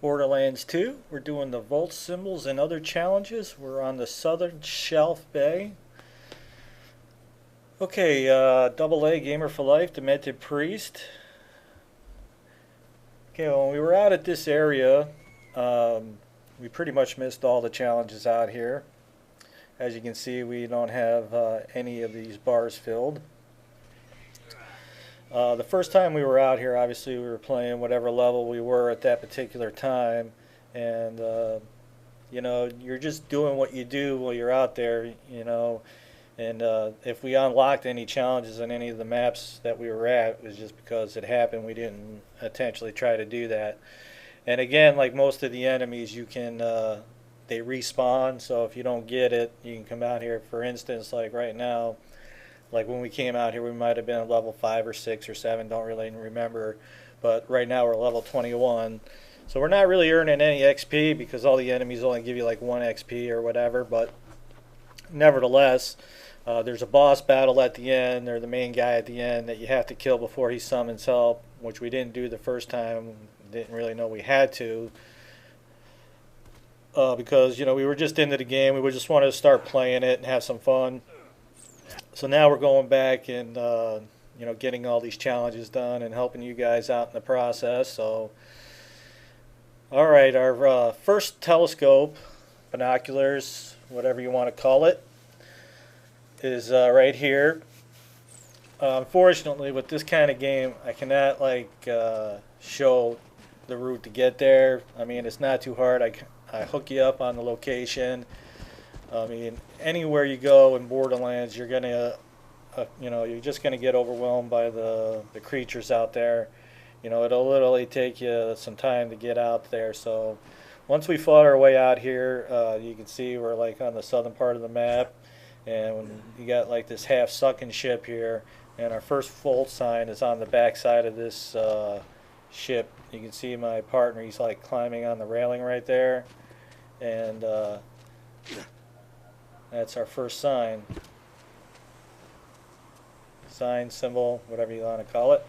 Borderlands 2. We're doing the Volt symbols and other challenges. We're on the Southern Shelf Bay. Okay, Double A Gamer for Life, Demented Priest. Okay, when we were out at this area, we pretty much missed all the challenges out here. As you can see, we don't have any of these bars filled. The first time we were out here, obviously we were playing whatever level we were at that particular time, and you know, you're just doing what you do while you're out there, you know. And if we unlocked any challenges in any of the maps that we were at, it was just because it happened. We didn't intentionally try to do that. And again, like most of the enemies, you can they respawn. So if you don't get it, you can come out here. For instance, like right now. Like when we came out here, we might have been at level 5 or 6 or 7, don't really remember. But right now we're level 21. So we're not really earning any XP because all the enemies only give you like 1 XP or whatever. But nevertheless, there's a boss battle at the end, or the main guy at the end that you have to kill before he summons help, which we didn't do the first time. Didn't really know we had to. Because, you know, we were just into the game. We just wanted to start playing it and have some fun. So now we're going back and you know, getting all these challenges done and helping you guys out in the process. So, all right, our first telescope, binoculars, whatever you want to call it, is right here. Unfortunately, with this kind of game, I cannot like show the route to get there. I mean, it's not too hard. I hook you up on the location. I mean, anywhere you go in Borderlands, you're gonna, you know, you're just gonna get overwhelmed by the creatures out there. You know, it'll literally take you some time to get out there. So, once we fought our way out here, you can see we're like on the southern part of the map, and you got like this half-sunken ship here, and our first fault sign is on the back side of this ship. You can see my partner; he's like climbing on the railing right there, and. That's our first sign. Sign, symbol, whatever you want to call it.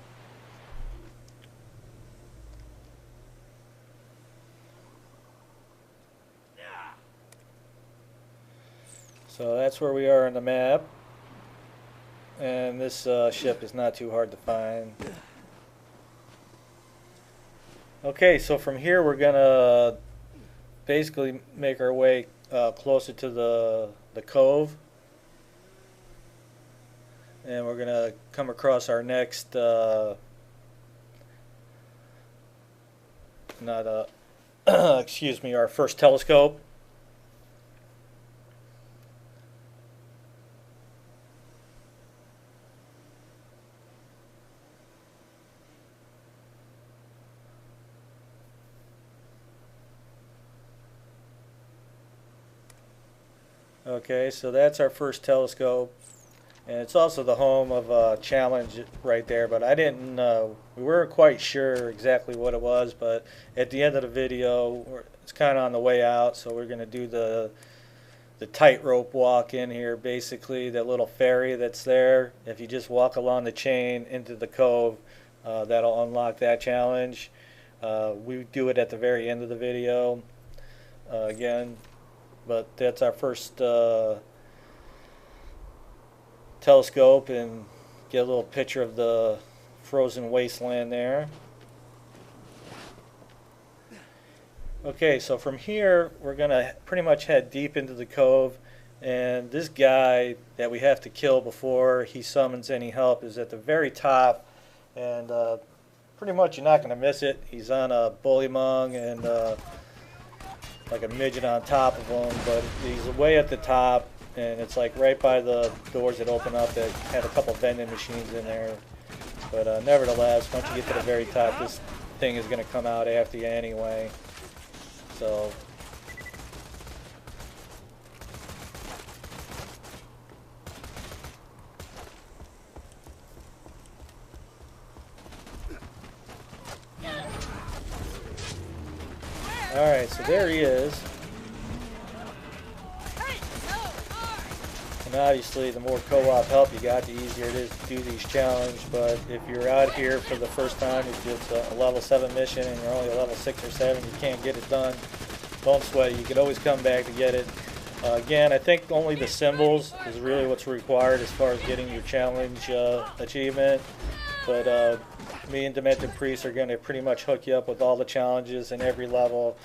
So that's where we are on the map. And this ship is not too hard to find. Okay, so from here we're going to basically make our way closer to the cove, and we're gonna come across our next excuse me, our first telescope. Okay, so that's our first telescope, and it's also the home of a challenge right there, but I didn't, we weren't quite sure exactly what it was, but at the end of the video, it's kind of on the way out, so we're going to do the tightrope walk in here, basically, that little ferry that's there. If you just walk along the chain into the cove, that'll unlock that challenge. We do it at the very end of the video, again. But that's our first telescope, and get a little picture of the frozen wasteland there. Okay, so from here we're going to pretty much head deep into the cove, and this guy that we have to kill before he summons any help is at the very top, and pretty much you're not going to miss it. He's on a bullymong and like a midget on top of him, but he's way at the top, and it's like right by the doors that open up that have a couple vending machines in there. But nevertheless, once you get to the very top, this thing is going to come out after you anyway. So alright, so there he is. And obviously the more co-op help you got, the easier it is to do these challenges. But if you're out here for the first time, if it's a level 7 mission and you're only a level 6 or 7, you can't get it done, don't sweat it. You could always come back to get it. Again, I think only the symbols is really what's required as far as getting your challenge achievement. But me and Demented Priest are going to pretty much hook you up with all the challenges in every level.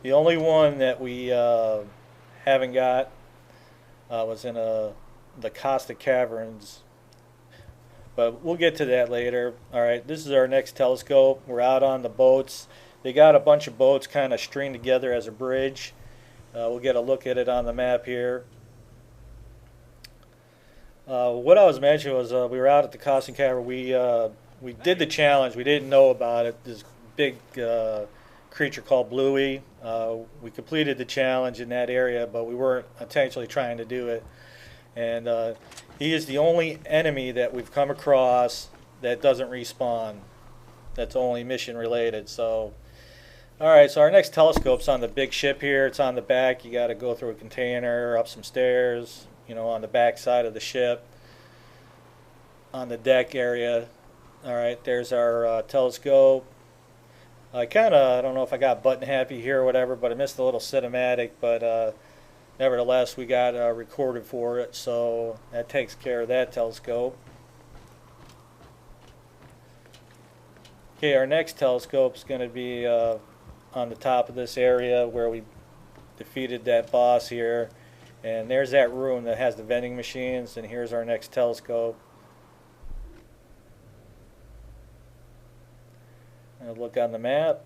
The only one that we haven't got was in the Caustic Caverns, but we'll get to that later. Alright, this is our next telescope. We're out on the boats. They got a bunch of boats kind of stringed together as a bridge. We'll get a look at it on the map here. What I was mentioning was we were out at the Caustic Cavern. We did the challenge. We didn't know about it. This big creature called Bluey. We completed the challenge in that area, but we weren't intentionally trying to do it. And he is the only enemy that we've come across that doesn't respawn. That's only mission related. So, alright, so our next telescope's on the big ship here. It's on the back. You got to go through a container, up some stairs, you know, on the back side of the ship, on the deck area. Alright, there's our telescope. I don't know if I got button happy here or whatever, but I missed a little cinematic, but nevertheless we got recorded for it, so that takes care of that telescope. Okay, our next telescope is going to be on the top of this area where we defeated that boss here, and there's that room that has the vending machines, and here's our next telescope. Look on the map.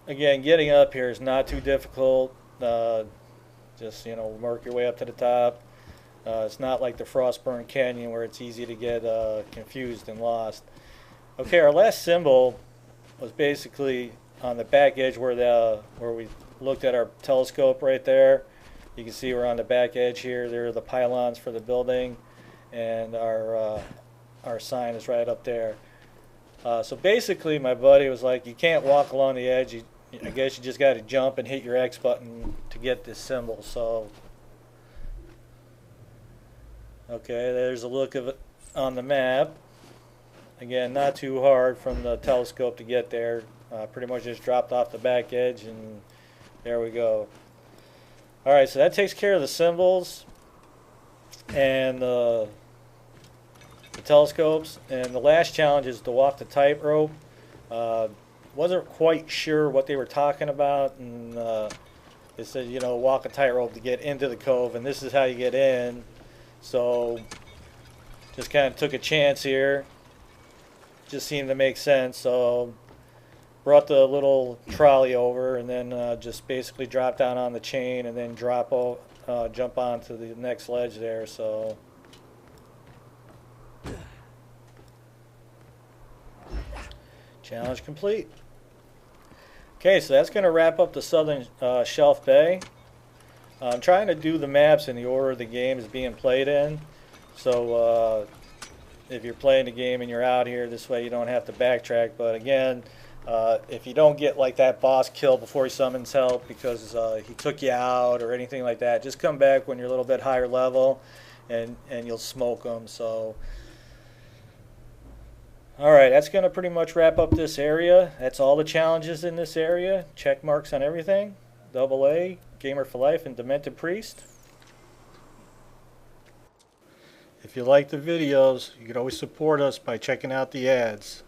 Again, getting up here is not too difficult. Just, you know, work your way up to the top. It's not like the Frostburn Canyon where it's easy to get confused and lost. Okay, our last symbol was basically on the back edge where we looked at our telescope right there. You can see we're on the back edge here. There are the pylons for the building, and our sign is right up there. So basically my buddy was like, you can't walk along the edge. I guess you just got to jump and hit your X button to get this symbol. So okay, there's a look of it on the map. Again, not too hard from the telescope to get there. Pretty much just dropped off the back edge, and there we go. Alright, so that takes care of the symbols and the telescopes. And the last challenge is to walk the tightrope. Wasn't quite sure what they were talking about, and they said, you know, walk a tightrope to get into the cove, and this is how you get in. So just kind of took a chance here. Just seemed to make sense, so brought the little trolley over, and then just basically drop down on the chain and then jump onto the next ledge there. So challenge complete. Okay, so that's going to wrap up the Southern Shelf Bay. I'm trying to do the maps in the order the game is being played in. So if you're playing the game and you're out here, this way you don't have to backtrack. But again, if you don't get like that boss kill before he summons help because he took you out or anything like that, just come back when you're a little bit higher level, and you'll smoke them. So alright, that's going to pretty much wrap up this area. That's all the challenges in this area. Check marks on everything. AA, Gamer for Life, and Demented Priest. If you like the videos, you can always support us by checking out the ads.